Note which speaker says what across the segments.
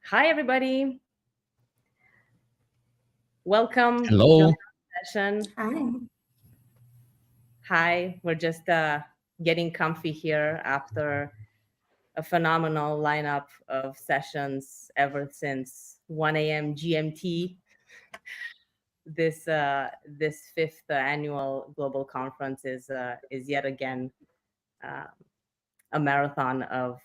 Speaker 1: Hi, everybody. Welcome to
Speaker 2: Hello.
Speaker 1: the session.
Speaker 3: Hi.
Speaker 1: Hi, we're just getting comfy here after a phenomenal lineup of sessions ever since 1 a.m. GMT. This fifth annual global conference is yet again uh, a marathon of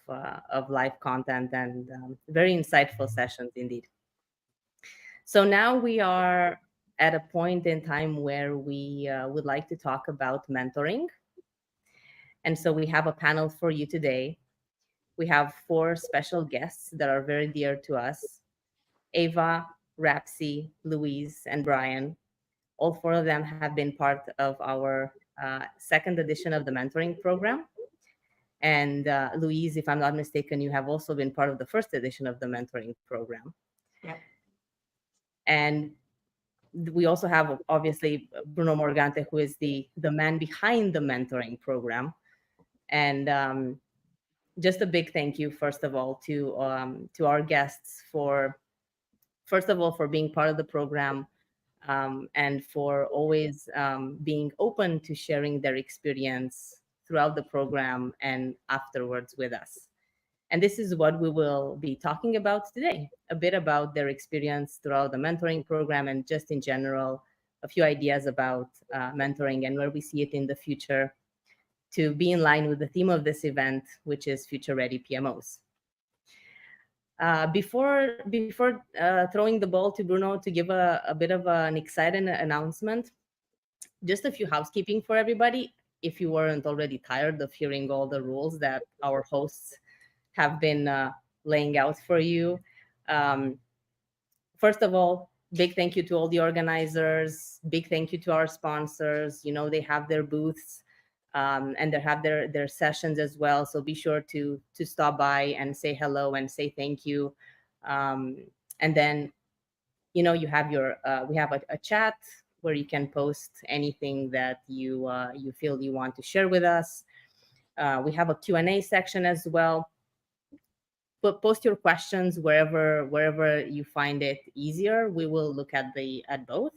Speaker 1: live content and very insightful sessions indeed. So now we are at a point in time where we would like to talk about mentoring. And so we have a panel for you today. We have four special guests that are very dear to us: Ava, Rapsy, Louise, and Brian. All four of them have been part of our second edition of the mentoring program. And Louise, if I'm not mistaken, you have also been part of the first edition of the mentoring program.
Speaker 3: Yep.
Speaker 1: And we also have obviously Bruno Morgante, who is the man behind the mentoring program. And just a big thank you, first of all, to our guests for, first of all, for being part of the program, and for always being open to sharing their experience throughout the program and afterwards with us. And this is what we will be talking about today, a bit about their experience throughout the mentoring program and just in general, a few ideas about mentoring and where we see it in the future to be in line with the theme of this event, which is Future Ready PMOs. Before throwing the ball to Bruno to give a bit of an exciting announcement, just a few housekeeping for everybody. If you weren't already tired of hearing all the rules that our hosts have been laying out for you. First of all, big thank you to all the organizers. Big thank you to our sponsors. You know, they have their booths and they have their sessions as well. So be sure to stop by and say hello and say thank you. And then, you know, you have your we have a chat where you can post anything that you feel you want to share with us. We have a Q&A section as well. But post your questions wherever you find it easier. We will look at both.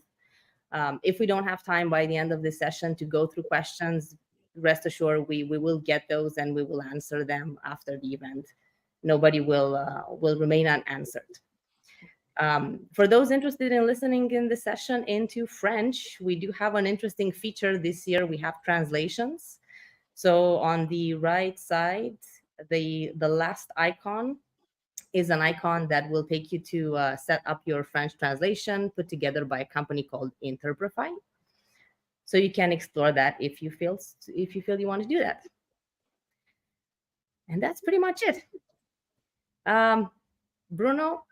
Speaker 1: If we don't have time by the end of this session to go through questions, rest assured we will get those and we will answer them after the event. Nobody will remain unanswered. For those interested in listening in the session into French, we do have an interesting feature this year. We have translations. So on the right side, the last icon is an icon that will take you to set up your French translation put together by a company called Interprefy. So you can explore that if you feel you want to do that. And that's pretty much it. Bruno,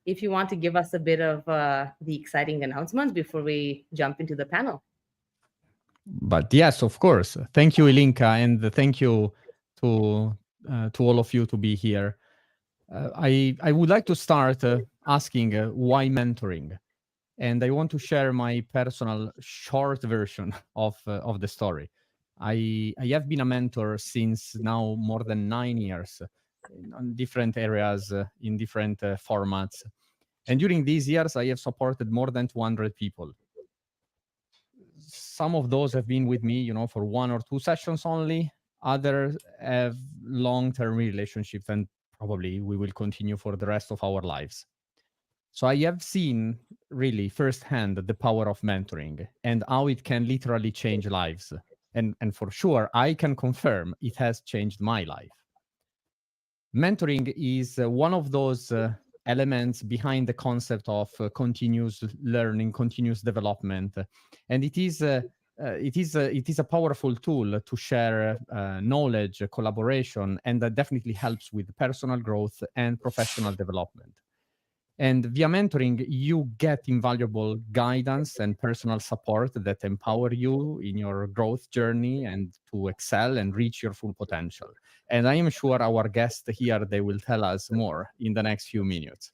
Speaker 1: if you want to give us a bit of the exciting announcements before we jump into the panel.
Speaker 2: But yes, of course. Thank you, Ilinka, and thank you to all of you to be here. I would like to start asking why mentoring, and I want to share my personal short version of the story. I have been a mentor since now more than 9 years on different areas, in different formats. And during these years, I have supported more than 200 people. Some of those have been with me, you know, for 1 or 2 sessions only. Others have long-term relationships, and probably we will continue for the rest of our lives. So I have seen really firsthand the power of mentoring and how it can literally change lives. And for sure, I can confirm it has changed my life. Mentoring is one of those elements behind the concept of continuous learning, continuous development, and it is a powerful tool to share knowledge, collaboration, and that definitely helps with personal growth and professional development. And via mentoring, you get invaluable guidance and personal support that empower you in your growth journey and to excel and reach your full potential. And I am sure our guests here, they will tell us more in the next few minutes.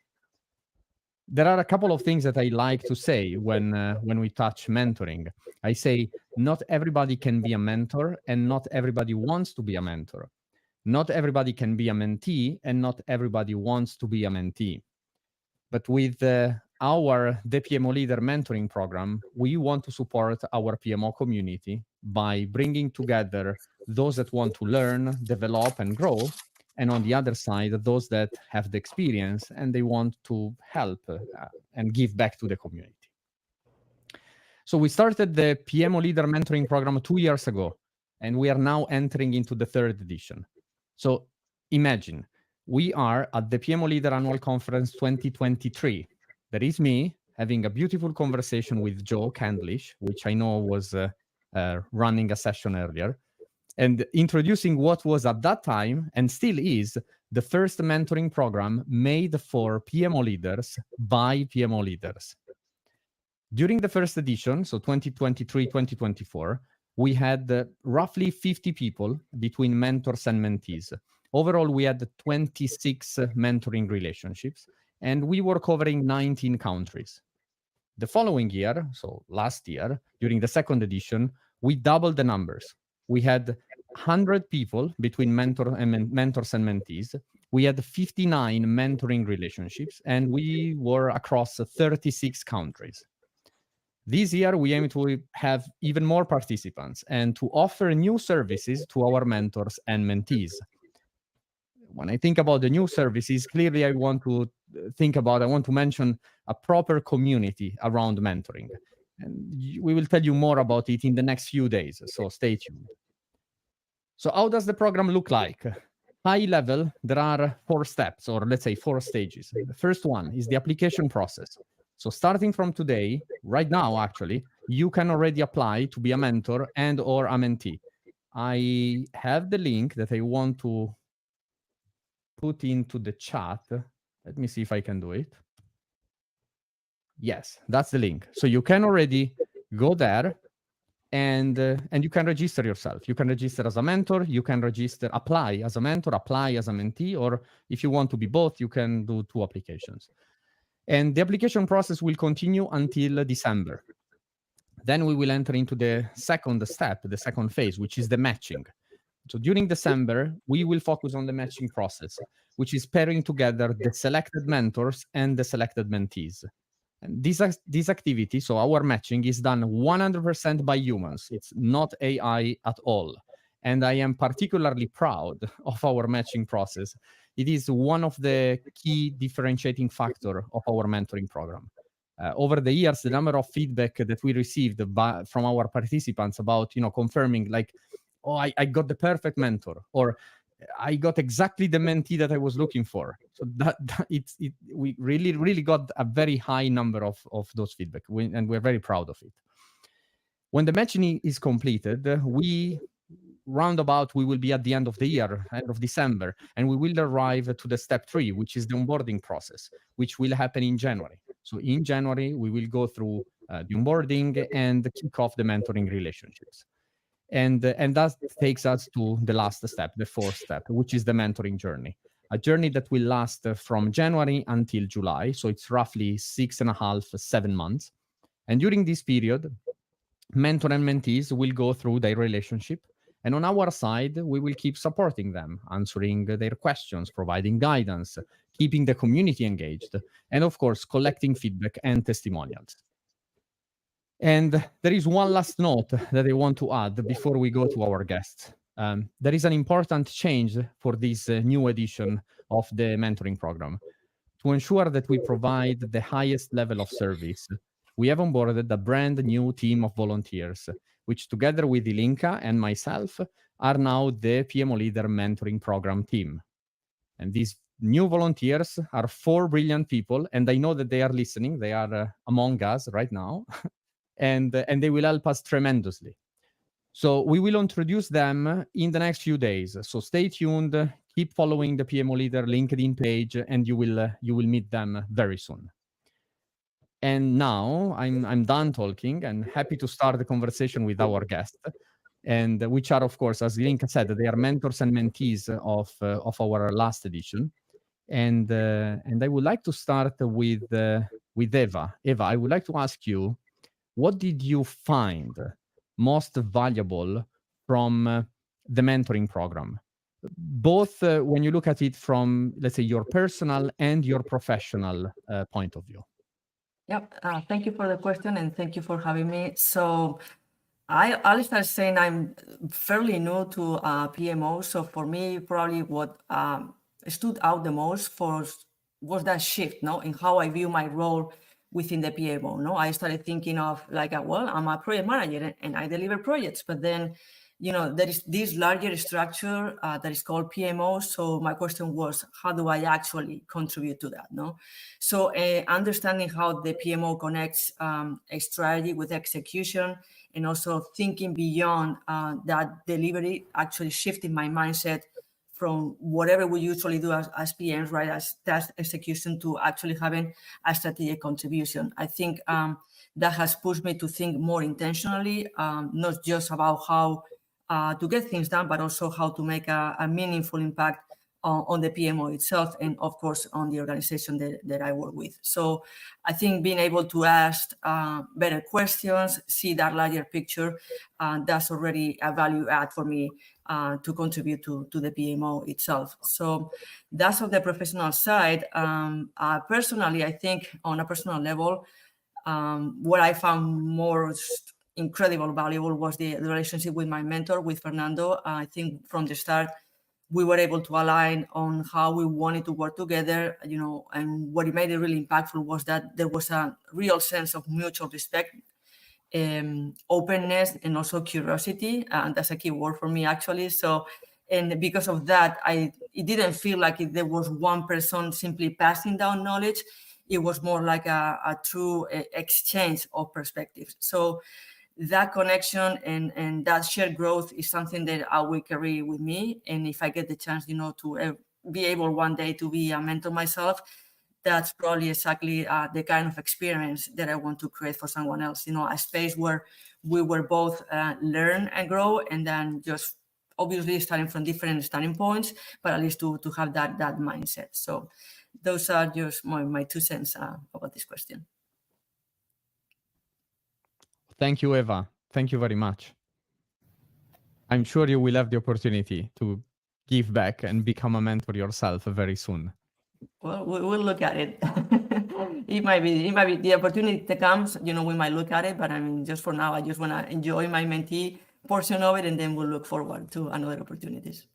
Speaker 2: There are a couple of things that I like to say when we touch mentoring. I say not everybody can be a mentor and not everybody wants to be a mentor. Not everybody can be a mentee, and not everybody wants to be a mentee. But with the PMO Leader mentoring program, we want to support our PMO community by bringing together those that want to learn, develop, and grow, and on the other side, those that have the experience and they want to help and give back to the community. So we started the PMO Leader mentoring program 2 years ago, and we are now entering into the 3rd edition. So imagine, we are at the PMO Leader Annual Conference 2023. There is me having a beautiful conversation with Joe Candlish, which I know was running a session earlier, and introducing what was at that time, and still is, the first mentoring program made for PMO leaders by PMO leaders. During the 1st edition, so 2023-2024, we had roughly 50 people between mentors and mentees. Overall, we had 26 mentoring relationships, and we were covering 19 countries. The following year, so last year, during the 2nd edition, we doubled the numbers. We had 100 people between mentors and mentees. We had 59 mentoring relationships, and we were across 36 countries. This year, we aim to have even more participants and to offer new services to our mentors and mentees. When I think about the new services, clearly I want to mention a proper community around mentoring. And we will tell you more about it in the next few days, so stay tuned. So how does the program look like? High level, there are 4 steps, or let's say 4 stages. The first one is the application process. So starting from today, right now actually, you can already apply to be a mentor and or a mentee. I have the link that I want to put into the chat. Let me see if I can do it. Yes, that's the link. So you can already go there and you can register yourself. You can register as a mentor, you can apply as a mentor, apply as a mentee, or if you want to be both, you can do 2 applications. And the application process will continue until December. Then we will enter into the 2nd step, the 2nd phase, which is the matching. So during December, we will focus on the matching process, which is pairing together the selected mentors and the selected mentees. And this activity, so our matching, is done 100% by humans. It's not AI at all. And I am particularly proud of our matching process. It is one of the key differentiating factors of our mentoring program. Over the years, the number of feedback that we received from our participants about, confirming like, oh, I got the perfect mentor, or I got exactly the mentee that I was looking for. So we really got a very high number of those feedback, and we're very proud of it. When the matching is completed, we will be at the end of the year, end of December, and we will arrive to the step 3, which is the onboarding process, which will happen in January. So in January, we will go through the onboarding and kick off the mentoring relationships. And that takes us to the last step, the 4th step, which is the mentoring journey. A journey that will last from January until July. So it's roughly 6.5, 7 months. And during this period, mentor and mentees will go through their relationship. And on our side, we will keep supporting them, answering their questions, providing guidance, keeping the community engaged, and of course, collecting feedback and testimonials. And there is one last note that I want to add before we go to our guests. There is an important change for this new edition of the mentoring program. To ensure that we provide the highest level of service, we have onboarded a brand new team of volunteers, which together with Ilinka and myself are now the PMO Leader mentoring program team. And these new volunteers are 4 brilliant people, and I know that they are listening. They are among us right now. And they will help us tremendously. So we will introduce them in the next few days. So stay tuned, keep following the PMO Leader LinkedIn page, and you will meet them very soon. And now I'm done talking and happy to start the conversation with our guests, and which are, of course, as Linka said, they are mentors and mentees of our last edition. And I would like to start with Eva. Eva, I would like to ask you, what did you find most valuable from the mentoring program? both when you look at it from, let's say, your personal and your professional point of view?
Speaker 3: Yep. Thank you for the question and thank you for having me. So I'll start saying I'm fairly new to PMO. So for me, probably what stood out the most was that shift, no, in how I view my role within the PMO. No, I started thinking of like, well, I'm a project manager and I deliver projects, but then, you know, there is this larger structure that is called PMO. So my question was, how do I actually contribute to that? No, so understanding how the PMO connects a strategy with execution, and also thinking beyond that delivery, actually shifting my mindset from whatever we usually do as PMs, right, as task execution, to actually having a strategic contribution. I think that has pushed me to think more intentionally, not just about how to get things done, but also how to make a meaningful impact on the PMO itself, and of course on the organization that I work with. So I think being able to ask better questions, see that larger picture, that's already a value add for me to contribute to the PMO itself. So that's on the professional side. Personally, I think on a personal level, what I found most incredible valuable was the relationship with my mentor, with Fernando. I think from the start, we were able to align on how we wanted to work together, you know, and what it made it really impactful was that there was a real sense of mutual respect, openness, and also curiosity. And that's a key word for me, actually. So, and because of that, it didn't feel like there was one person simply passing down knowledge. It was more like a true exchange of perspectives. So that connection and that shared growth is something that I will carry with me. And if I get the chance, you know, to be able one day to be a mentor myself, that's probably exactly the kind of experience that I want to create for someone else. You know, a space where we will both learn and grow, and then just obviously starting from different starting points, but at least to have that mindset. So those are just my 2 cents about this question.
Speaker 2: Thank you, Eva. Thank you very much. I'm sure you will have the opportunity to give back and become a mentor yourself very soon.
Speaker 3: Well, we'll look at it. It might be the opportunity that comes, you know, we might look at it, but I mean, just for now, I just want to enjoy my mentee portion of it, and then we'll look forward to another opportunities.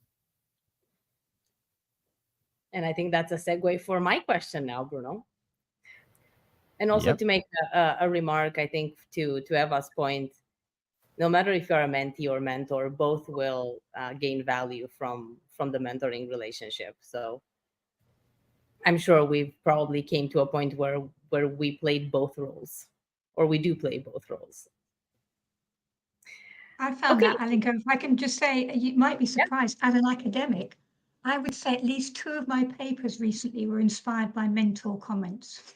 Speaker 1: And I think that's a segue for my question now, Bruno. And also
Speaker 2: Yep.
Speaker 1: to make a remark, I think to Eva's point, no matter if you're a mentee or mentor, both will gain value from the mentoring relationship. So I'm sure we've probably came to a point where we played both roles, or we do play both roles.
Speaker 4: I found that, Alinka, if I can just say, you might be surprised, as an academic, I would say at least 2 of my papers recently were inspired by mentor comments.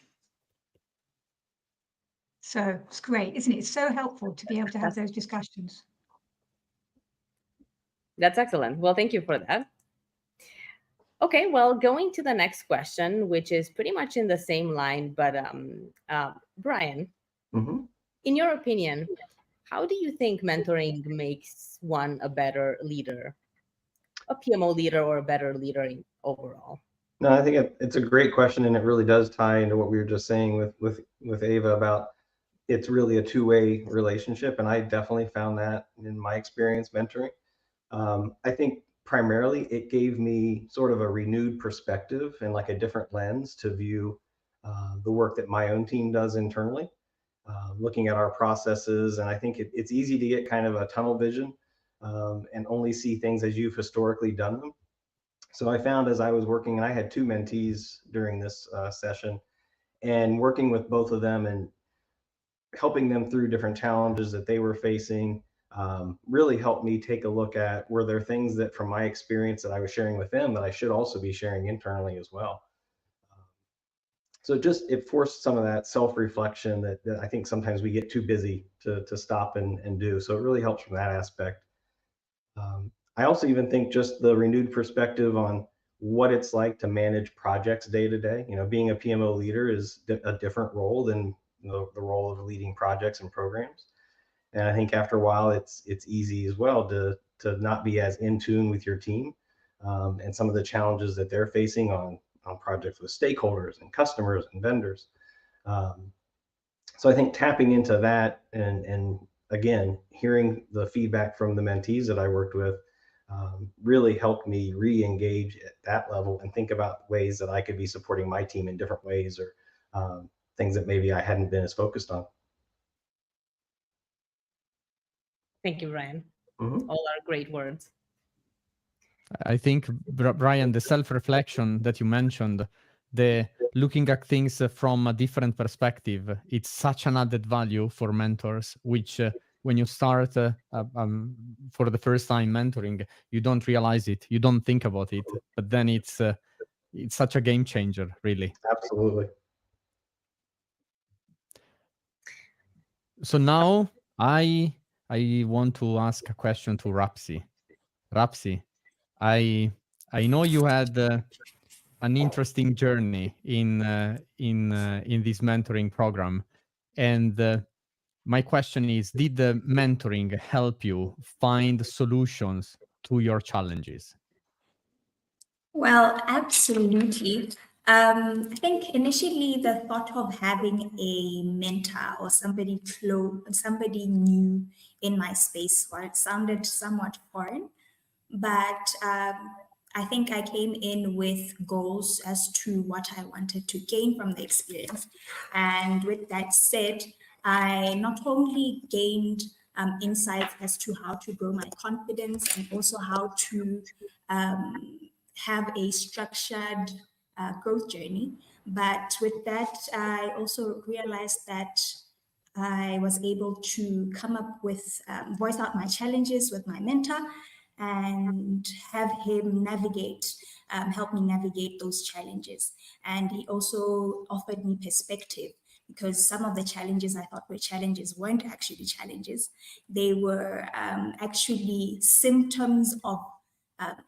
Speaker 4: So it's great, isn't it? It's so helpful to be able to have those discussions.
Speaker 1: That's excellent. Well, thank you for that. Okay, well, going to the next question, which is pretty much in the same line, but Brian, in your opinion, how do you think mentoring makes one a better leader, a PMO leader, or a better leader overall?
Speaker 5: No, I think it's a great question, and it really does tie into what we were just saying with Ava about it's really a two-way relationship, and I definitely found that in my experience mentoring. I think primarily it gave me sort of a renewed perspective and like a different lens to view the work that my own team does internally, looking at our processes. And I think it's easy to get kind of a tunnel vision and only see things as you've historically done them. So I found as I was working, and I had 2 mentees during this session, and working with both of them and helping them through different challenges that they were facing really helped me take a look at, were there things that from my experience that I was sharing with them that I should also be sharing internally as well. So it forced some of that self-reflection that I think sometimes we get too busy to stop and do. So it really helps from that aspect. I also even think just the renewed perspective on what it's like to manage projects day to day. You know, being a PMO leader is a different role than the role of leading projects and programs. And I think after a while, it's easy as well to not be as in tune with your team. and some of the challenges that they're facing on projects with stakeholders and customers and vendors. So I think tapping into that and again, hearing the feedback from the mentees that I worked with really helped me re-engage at that level and think about ways that I could be supporting my team in different ways, or things that maybe I hadn't been as focused on.
Speaker 1: Thank you, Brian.
Speaker 5: Mm-hmm.
Speaker 1: All are great words.
Speaker 2: I think, Brian, the self-reflection that you mentioned, the looking at things from a different perspective, it's such an added value for mentors, which when you start for the first time mentoring, you don't realize it, you don't think about it, but then it's such a game changer, really.
Speaker 5: Absolutely.
Speaker 2: So now I want to ask a question to Rapsi. Rapsi, I know you had an interesting journey in this mentoring program, and my question is: did the mentoring help you find solutions to your challenges?
Speaker 6: Well, absolutely. I think initially the thought of having a mentor or somebody close, somebody new in my space, sounded somewhat foreign. But I think I came in with goals as to what I wanted to gain from the experience. And with that said, I not only gained insights as to how to grow my confidence and also how to have a structured growth journey. But with that, I also realized that I was able to come up with, voice out my challenges with my mentor and have him navigate, help me navigate those challenges. And he also offered me perspective, because some of the challenges I thought were challenges weren't actually challenges. They were actually symptoms of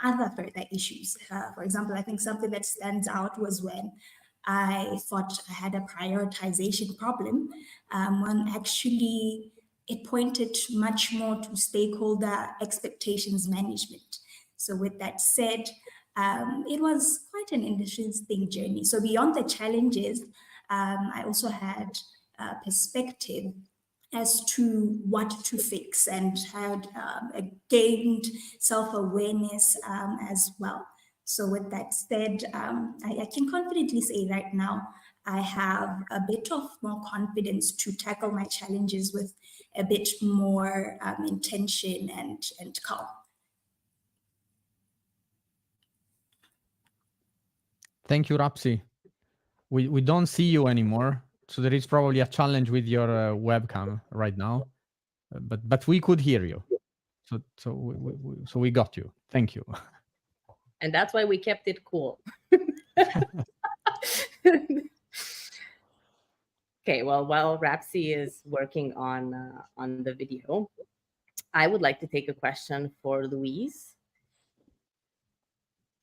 Speaker 6: other further issues. For example, I think something that stands out was when I thought I had a prioritization problem, when actually it pointed much more to stakeholder expectations management. So with that said, it was quite an interesting journey. So beyond the challenges, I also had perspective as to what to fix, and had gained self-awareness as well. So with that said, I can confidently say right now, I have a bit of more confidence to tackle my challenges with a bit more intention and calm.
Speaker 2: Thank you, Rapsi. We don't see you anymore, so there is probably a challenge with your webcam right now, but we could hear you, so we got you. Thank you.
Speaker 1: And that's why we kept it cool. Okay, well, while Rapsi is working on the video, I would like to take a question for Louise,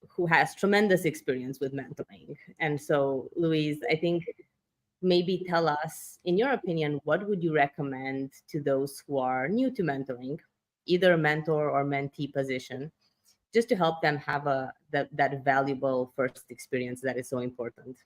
Speaker 1: who has tremendous experience with mentoring. And so, Louise, I think maybe tell us, in your opinion, what would you recommend to those who are new to mentoring, either a mentor or mentee position, just to help them have that valuable first experience that is so important?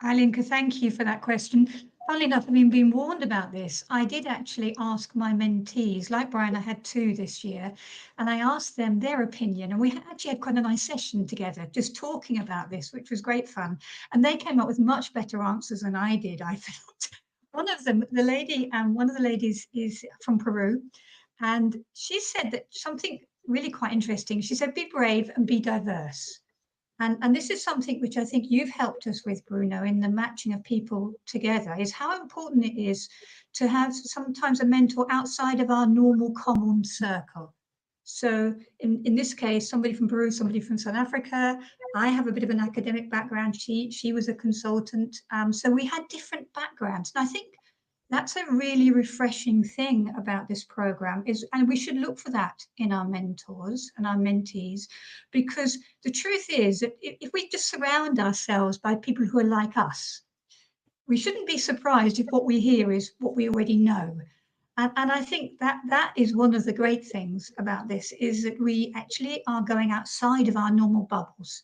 Speaker 4: Alinka, thank you for that question. Funnily enough, having been warned about this, I did actually ask my mentees, like Brian, I had 2 this year, and I asked them their opinion, and we actually had quite a nice session together, just talking about this, which was great fun. And they came up with much better answers than I did, I felt. One of them, one of the ladies is from Peru, and she said that something really quite interesting. She said, be brave and be diverse. And this is something which I think you've helped us with, Bruno, in the matching of people together, is how important it is to have sometimes a mentor outside of our normal common circle. So in this case, somebody from Peru, somebody from South Africa. I have a bit of an academic background. She was a consultant. So we had different backgrounds. And I think that's a really refreshing thing about this program, and we should look for that in our mentors and our mentees, because the truth is that if we just surround ourselves by people who are like us, we shouldn't be surprised if what we hear is what we already know. And I think that is one of the great things about this, is that we actually are going outside of our normal bubbles.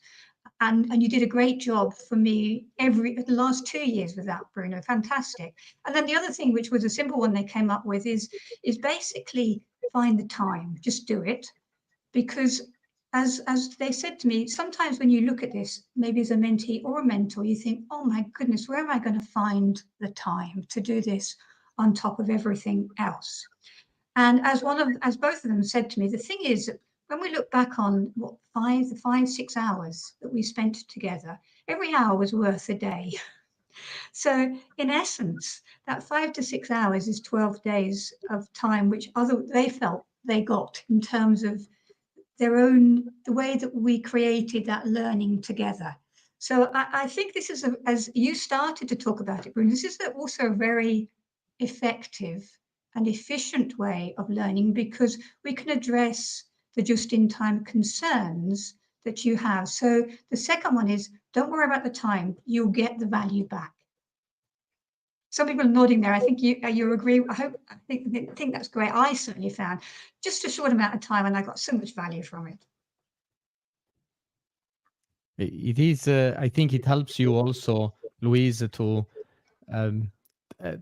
Speaker 4: And you did a great job for me the last 2 years with that, Bruno. Fantastic. And then the other thing, which was a simple one they came up with, is basically find the time, just do it. Because as they said to me, sometimes when you look at this, maybe as a mentee or a mentor, you think, oh my goodness, where am I going to find the time to do this on top of everything else? And as both of them said to me, the thing is, when we look back on what 6 hours that we spent together, every hour was worth a day. So in essence, that 5 to 6 hours is 12 days of time, which they felt they got in terms of the way that we created that learning together. So I think this is, as you started to talk about it, Bruno, this is also a very effective and efficient way of learning, because we can address the just-in-time concerns that you have. So the second one is, don't worry about the time, you'll get the value back. Some people are nodding there. I think you agree. I think that's great. I certainly found just a short amount of time and I got so much value from it.
Speaker 2: It is, I think it helps you also, Louise, to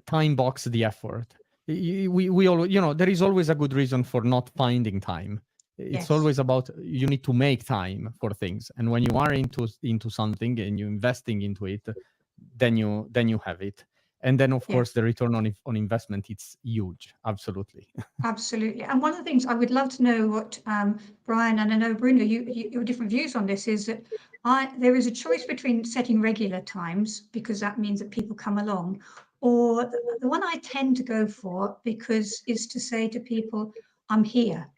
Speaker 2: time box the effort. We all, there is always a good reason for not finding time. It's
Speaker 4: Yes.
Speaker 2: always about, you need to make time for things. And when you are into something and you're investing into it, then you have it. And then, of course, the return on investment, it's huge. Absolutely.
Speaker 4: Absolutely. And one of the things I would love to know what Brian, and I know Bruno, your different views on this, is that there is a choice between setting regular times, because that means that people come along, or the one I tend to go for, because is to say to people, I'm here.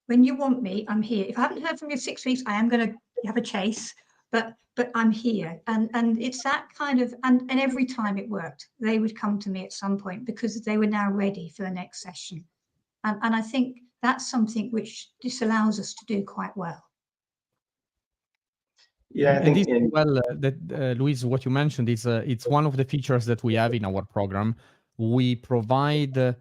Speaker 4: When you want me, I'm here. If I haven't heard from you 6 weeks, I am going to have a chase, but I'm here. And it's that kind of, and every time it worked, they would come to me at some point because they were now ready for the next session. And I think that's something which this allows us to do quite well.
Speaker 5: Yeah, I think
Speaker 2: Louise, what you mentioned is it's one of the features that we have in our program. We provide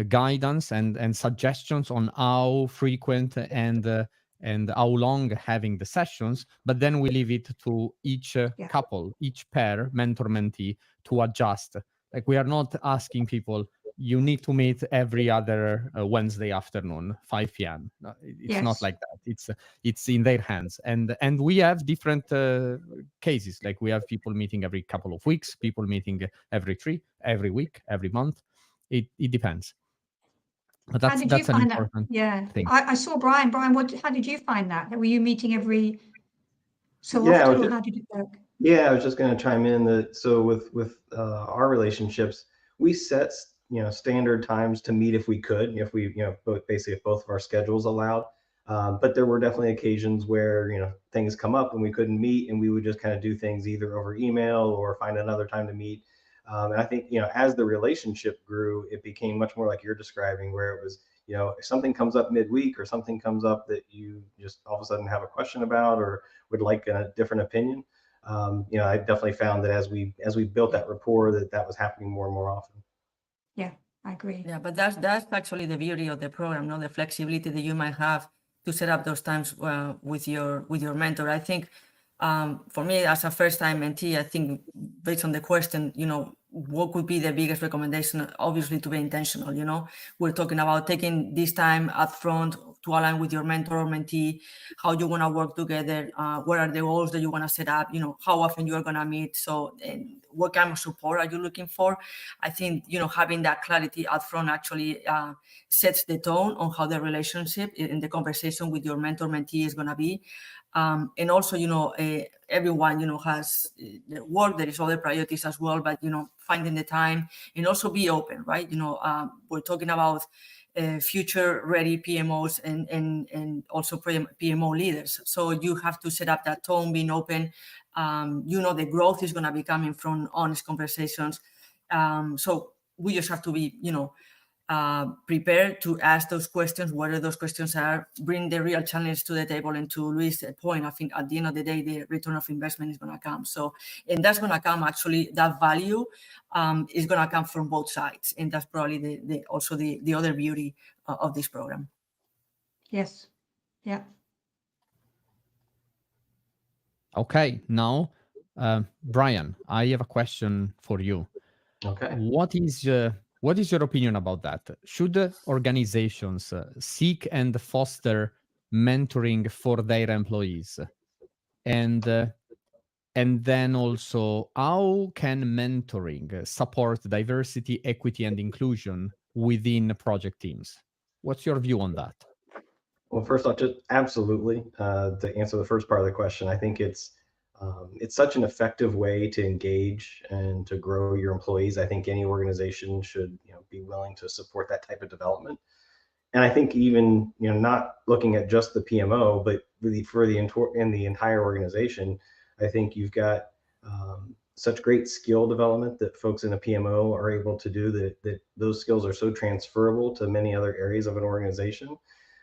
Speaker 2: guidance and suggestions on how frequent and how long having the sessions, but then we leave it to each couple, each pair, mentor-mentee, to adjust. Like, we are not asking people, you need to meet every other Wednesday afternoon, 5 p.m. It's not like that. It's in their hands. And we have different cases. Like, we have people meeting every couple of weeks, people meeting every 3, every week, every month. It depends. But that's an important thing.
Speaker 4: I saw Brian. Brian, how did you find that? Were you meeting every so often, or how did it work?
Speaker 5: Yeah, I was just going to chime in that. So with our relationships, we set standard times to meet if we could, if both of our schedules allowed. But there were definitely occasions where things come up and we couldn't meet, and we would just kind of do things either over email or find another time to meet. And I think as the relationship grew, it became much more like you're describing, where it was if something comes up midweek or something comes up that you just all of a sudden have a question about or would like a different opinion. I definitely found that as we built that rapport, that was happening more and more often.
Speaker 4: Yeah, I agree.
Speaker 3: Yeah, but that's actually the beauty of the program, the flexibility that you might have to set up those times with your mentor. I think for me, as a first-time mentee, I think based on the question, what could be the biggest recommendation? Obviously, to be intentional. We're talking about taking this time up front to align with your mentor or mentee, how you want to work together, what are the goals that you want to set up, how often you are going to meet, and what kind of support are you looking for. I think having that clarity up front actually sets the tone on how the relationship in the conversation with your mentor mentee is going to be. And also, everyone, has the work. There is other priorities as well, but, finding the time and also be open, right? We're talking about future ready PMOs and also PMO leaders. So you have to set up that tone, being open. The growth is going to be coming from honest conversations. So we just have to be, prepare to ask those questions, whether those questions are, bring the real challenge to the table. And to Luis' point, I think at the end of the day, the return of investment is going to come. So, and that's going to come, actually, that value is going to come from both sides. And that's probably also the other beauty of this program.
Speaker 4: Yes. Yeah.
Speaker 2: Okay, now, Brian, I have a question for you.
Speaker 5: Okay.
Speaker 2: What is your opinion about that? Should organizations seek and foster mentoring for their employees? And then also, how can mentoring support diversity, equity, and inclusion within project teams? What's your view on that?
Speaker 5: Well, first off, just absolutely, to answer the first part of the question, I think it's such an effective way to engage and to grow your employees. I think any organization should, be willing to support that type of development. And I think even, not looking at just the PMO, but really in the entire organization, I think you've got such great skill development that folks in a PMO are able to do, that those skills are so transferable to many other areas of an organization,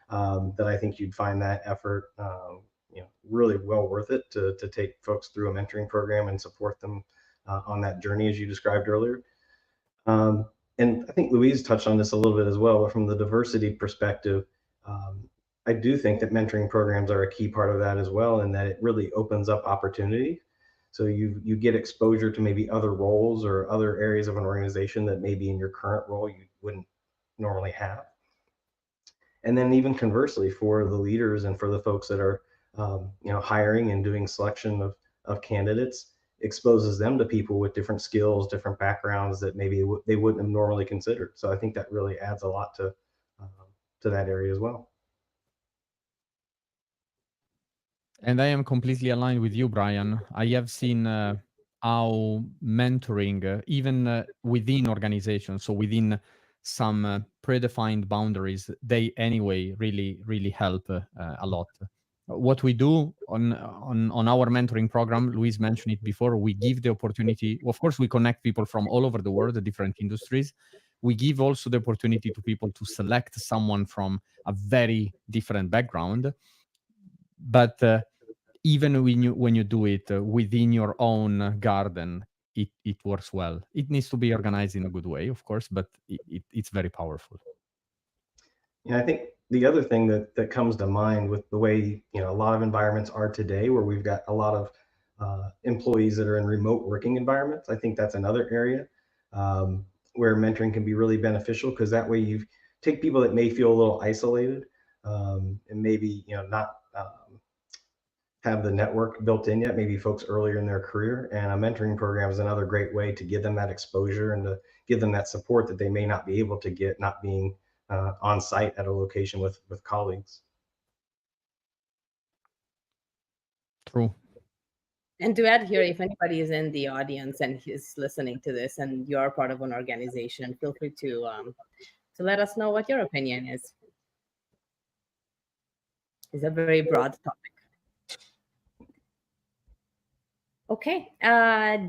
Speaker 5: that I think you'd find that effort, really well worth it to take folks through a mentoring program and support them on that journey, as you described earlier. And I think Louise touched on this a little bit as well, but from the diversity perspective, I do think that mentoring programs are a key part of that as well, and that it really opens up opportunity. So you get exposure to maybe other roles or other areas of an organization that maybe in your current role you wouldn't normally have. And then even conversely, for the leaders and for the folks that are hiring and doing selection of candidates, exposes them to people with different skills, different backgrounds that maybe they wouldn't have normally considered. So I think that really adds a lot to that area as well.
Speaker 2: And I am completely aligned with you, Brian. I have seen how mentoring, even within organizations, so within some predefined boundaries, they anyway really help a lot. What we do on our mentoring program, Luis mentioned it before, we give the opportunity, of course, we connect people from all over the world, the different industries. We give also the opportunity to people to select someone from a very different background. But even when you do it within your own garden, it works well. It needs to be organized in a good way, of course, but it's very powerful.
Speaker 5: Yeah, I think the other thing that comes to mind with the way a lot of environments are today, where we've got a lot of employees that are in remote working environments, I think that's another area where mentoring can be really beneficial, because that way you take people that may feel a little isolated and maybe not have the network built in yet, maybe folks earlier in their career, and a mentoring program is another great way to give them that exposure and to give them that support that they may not be able to get not being on site at a location with colleagues.
Speaker 2: True.
Speaker 1: And to add here, if anybody is in the audience and is listening to this and you are part of an organization, feel free to let us know what your opinion is. It's a very broad topic. Okay,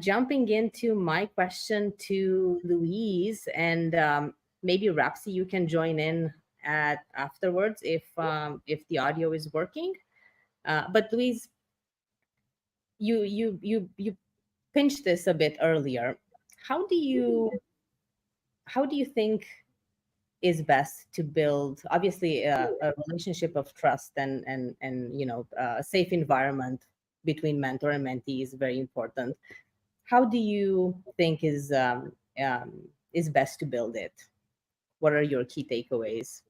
Speaker 1: jumping into my question to Louise, and maybe Rapsy, you can join in afterwards if the audio is working. But Louise, you pinched this a bit earlier. How do you think is best to build, obviously, a relationship of trust and a safe environment between mentor and mentee is very important. How do you think is best to build it? What are your key takeaways?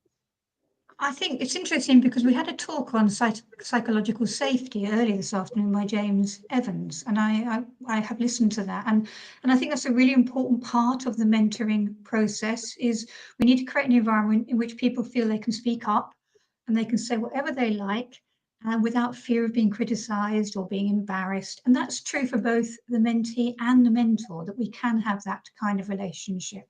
Speaker 4: I think it's interesting because we had a talk on psychological safety earlier this afternoon by James Evans, and I have listened to that, and I think that's a really important part of the mentoring process. Is we need to create an environment in which people feel they can speak up and they can say whatever they like, without fear of being criticized or being embarrassed. And that's true for both the mentee and the mentor, that we can have that kind of relationship.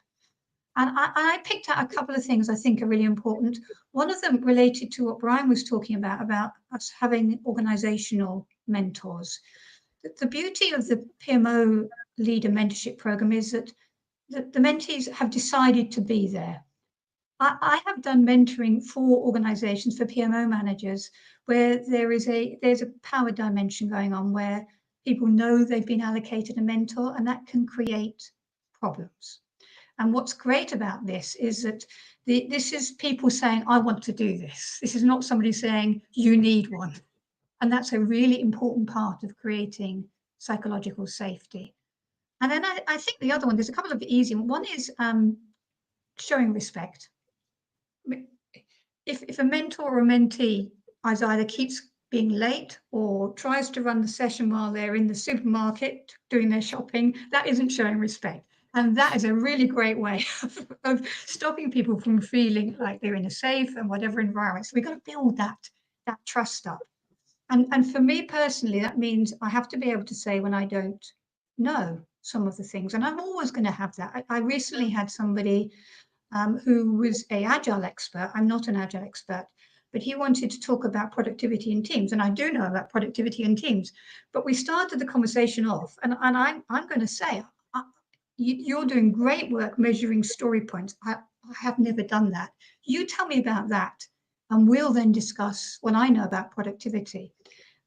Speaker 4: And I picked out a couple of things I think are really important. One of them related to what Brian was talking about us having organizational mentors. The beauty of the PMO leader mentorship program is that the mentees have decided to be there. I have done mentoring for organizations, for PMO managers, where there's a power dimension going on where people know they've been allocated a mentor, and that can create problems. And what's great about this is that this is people saying, I want to do this. This is not somebody saying, you need one. And that's a really important part of creating psychological safety. And then I think the other one, there's a couple of easy ones. One is showing respect. If a mentor or a mentee either keeps being late or tries to run the session while they're in the supermarket doing their shopping, that isn't showing respect. And that is a really great way of stopping people from feeling like they're in a safe and whatever environment. So we've got to build that trust up. And for me personally, that means I have to be able to say when I don't know some of the things. And I'm always going to have that. I recently had somebody who was an agile expert. I'm not an agile expert, but he wanted to talk about productivity in teams. And I do know about productivity in teams, but we started the conversation off, and I'm going to say, you're doing great work measuring story points. I have never done that. You tell me about that, and we'll then discuss what I know about productivity.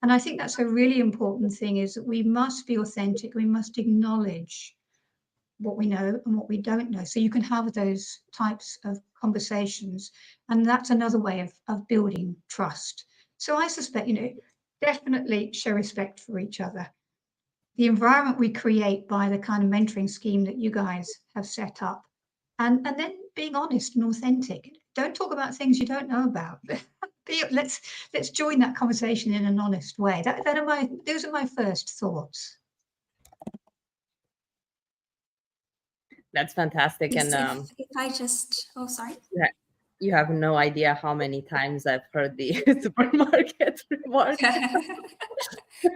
Speaker 4: And I think that's a really important thing, is that we must be authentic. We must acknowledge what we know and what we don't know. So you can have those types of conversations. And that's another way of building trust. So I suspect, definitely show respect for each other. The environment we create by the kind of mentoring scheme that you guys have set up, and then being honest and authentic. Don't talk about things you don't know about. Let's join that conversation in an honest way. Those are my first thoughts.
Speaker 1: That's fantastic.
Speaker 6: Yes,
Speaker 1: And
Speaker 6: if I just, oh, sorry.
Speaker 1: you have no idea how many times I've heard the supermarket remark.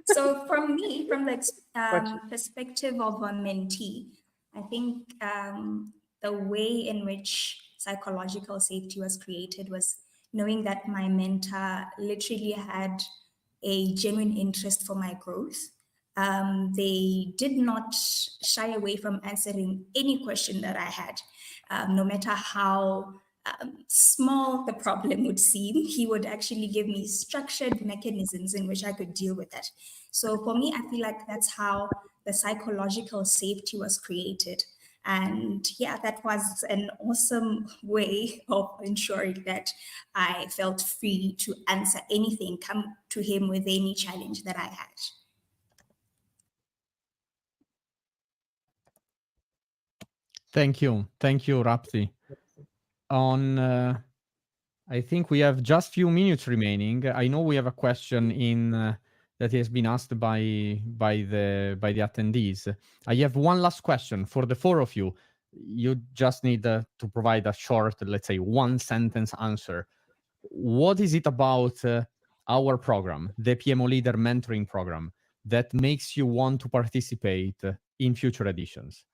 Speaker 6: So from me, from the perspective of a mentee, I think the way in which psychological safety was created was knowing that my mentor literally had a genuine interest for my growth. They did not shy away from answering any question that I had, no matter how small the problem would seem. He would actually give me structured mechanisms in which I could deal with it. So for me, I feel like that's how the psychological safety was created. And yeah, that was an awesome way of ensuring that I felt free to answer anything, come to him with any challenge that I had.
Speaker 2: Thank you, Rapti. I think we have just few minutes remaining. I know we have a question that has been asked by the attendees. I have one last question for the four of you. You just need to provide a short, let's say, one sentence answer. What is it about our program, the PMO Leader Mentoring Program, that makes you want to participate in future editions?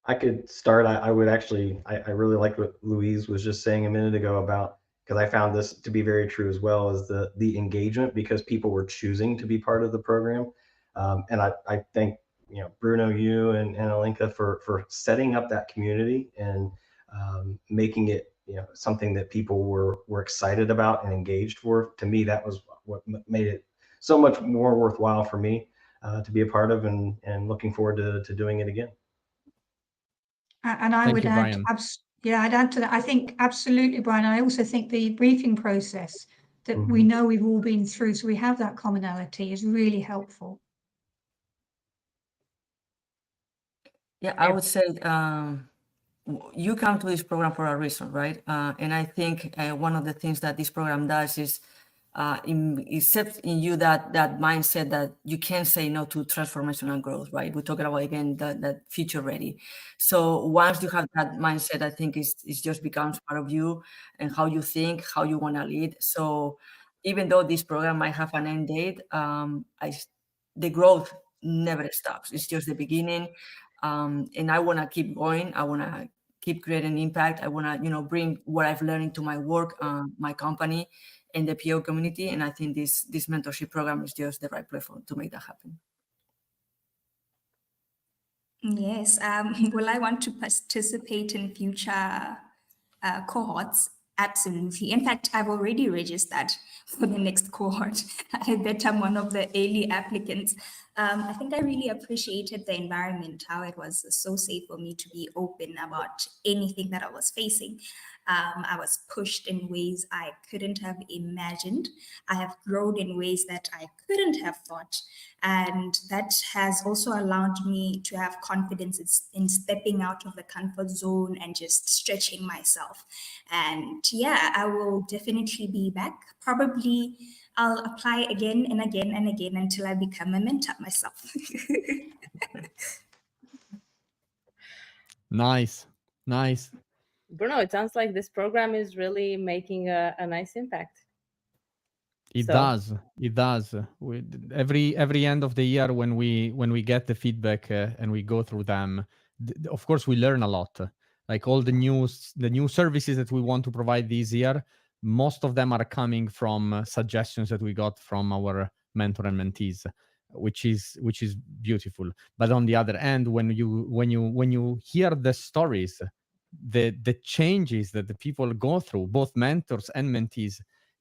Speaker 5: I could start. I would actually, I really liked what Louise was just saying a minute ago about, because I found this to be very true as well, as the engagement, because people were choosing to be part of the program. And I thank, Bruno, you and Alinka for setting up that community and making it, something that people were excited about and engaged for. To me, that was what made it so much more worthwhile for me to be a part of, and looking forward to doing it again.
Speaker 4: And I would add, I'd add to that. I think absolutely, Brian. I also think the briefing process that we know we've all been through, so we have that commonality, is really helpful.
Speaker 3: Yeah, I would say you come to this program for a reason, right? And I think one of the things that this program does is it sets in you that mindset that you can't say no to transformational growth, right? We're talking about, again, that future ready. So once you have that mindset, I think it just becomes part of you and how you think, how you want to lead. So even though this program might have an end date, the growth never stops. It's just the beginning. And I want to keep going. I want to keep creating impact. I want to, bring what I've learned into my work, my company, and the PO community. And I think this mentorship program is just the right platform to make that happen.
Speaker 6: Yes. Will I want to participate in future cohorts? Absolutely. In fact, I've already registered for the next cohort. I bet I'm one of the early applicants. I think I really appreciated the environment, how it was so safe for me to be open about anything that I was facing. I was pushed in ways I couldn't have imagined. I have grown in ways that I couldn't have thought. And that has also allowed me to have confidence in stepping out of the comfort zone and just stretching myself. And yeah, I will definitely be back. Probably I'll apply again and again and again until I become a mentor myself.
Speaker 2: Nice, nice.
Speaker 1: Bruno, it sounds like this program is really making a nice impact.
Speaker 2: It
Speaker 1: So-
Speaker 2: does. It does. Every end of the year when we get the feedback and we go through them, of course we learn a lot. Like all the new services that we want to provide this year, most of them are coming from suggestions that we got from our mentor and mentees, which is beautiful. But on the other end, when you hear the stories, the changes that the people go through, both mentors and mentees,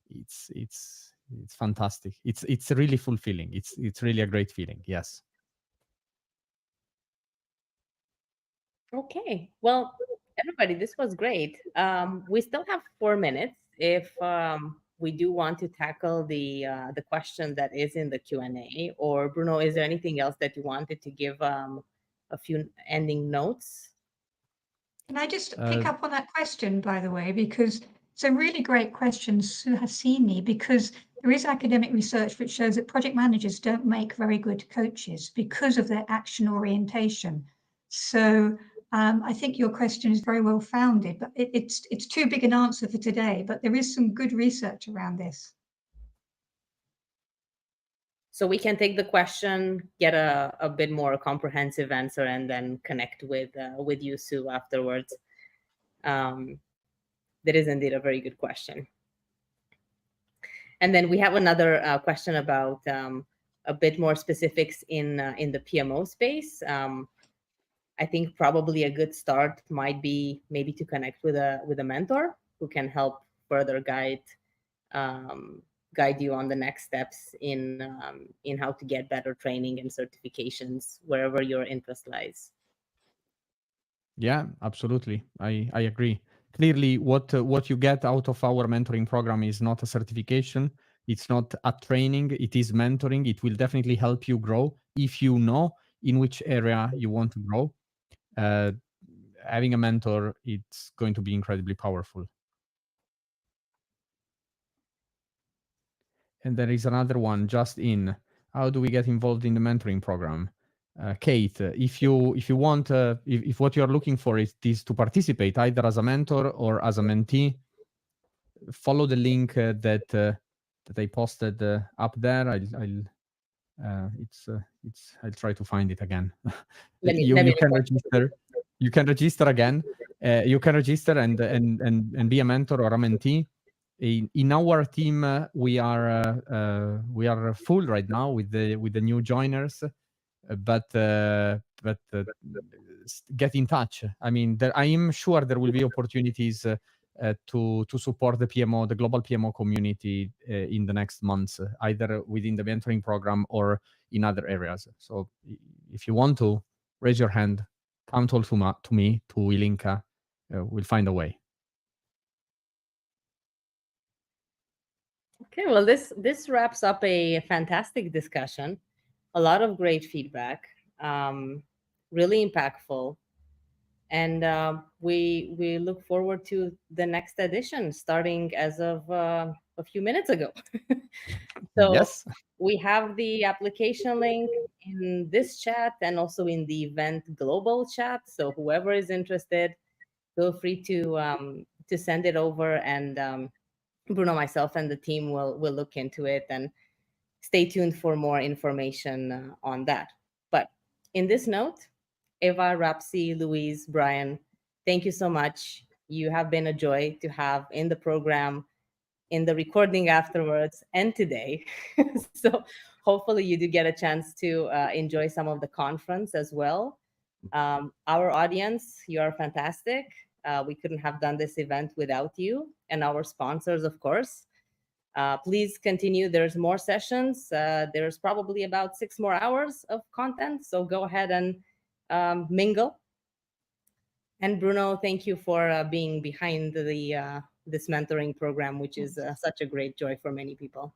Speaker 2: it's fantastic. It's really fulfilling. It's really a great feeling. Yes.
Speaker 1: Okay. Well, everybody, this was great. We still have 4 minutes. If we do want to tackle the question that is in the Q&A, or Bruno, is there anything else that you wanted to give a few ending notes?
Speaker 4: Can I just pick up on that question, by the way, because it's a really great question, Suhasini, because there is academic research which shows that project managers don't make very good coaches because of their action orientation. So I think your question is very well founded, but it's too big an answer for today, but there is some good research around this.
Speaker 1: So we can take the question, get a bit more comprehensive answer, and then connect with you, Sue, afterwards. That is indeed a very good question. And then we have another question about a bit more specifics in the PMO space. I think probably a good start might be maybe to connect with a mentor who can help further guide you on the next steps in how to get better training and certifications wherever your interest lies.
Speaker 2: Yeah, absolutely. I agree. Clearly, what you get out of our mentoring program is not a certification. It's not a training. It is mentoring. It will definitely help you grow if you know in which area you want to grow. Having a mentor, it's going to be incredibly powerful. And there is another one just in. How do we get involved in the mentoring program? Kate, if you want, if what you're looking for is to participate either as a mentor or as a mentee, follow the link that I posted up there. I'll try to find it again. You can register. You can register again. You can register and be a mentor or a mentee. In our team, we are full right now with the new joiners, but get in touch. I mean, I am sure there will be opportunities to support the PMO, the global PMO community in the next months, either within the mentoring program or in other areas. So if you want to, raise your hand, come talk to me, to Ilinka. We'll find a way.
Speaker 1: Okay, well, this wraps up a fantastic discussion. A lot of great feedback, really impactful. And we look forward to the next edition, starting as of a few minutes ago. So
Speaker 2: yes,
Speaker 1: we have the application link in this chat and also in the event global chat. So whoever is interested, feel free to send it over, and Bruno, myself, and the team will look into it, and stay tuned for more information on that. But in this note, Eva, Rapsi, Louise, Brian, thank you so much. You have been a joy to have in the program, in the recording afterwards, and today. So hopefully you do get a chance to enjoy some of the conference as well. Our audience, you are fantastic. We couldn't have done this event without you, and our sponsors, of course. Please continue. There's more sessions. There's probably about 6 more hours of content. So go ahead and mingle. And Bruno, thank you for being behind this mentoring program, which is such a great joy for many people.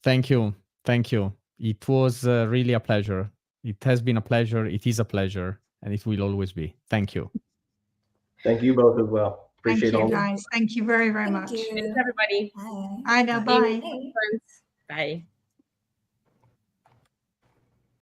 Speaker 2: Thank you. Thank you. It was really a pleasure. It has been a pleasure. It is a pleasure. And it will always be. Thank you.
Speaker 5: Thank you both as well. Appreciate
Speaker 4: Thank
Speaker 5: all
Speaker 4: you,
Speaker 5: the
Speaker 4: guys. Thank you very, very
Speaker 6: Thank
Speaker 4: much.
Speaker 6: you.
Speaker 1: Thanks, everybody.
Speaker 6: Bye.
Speaker 4: Bye now.
Speaker 1: See you
Speaker 4: Bye.
Speaker 1: next time. Bye.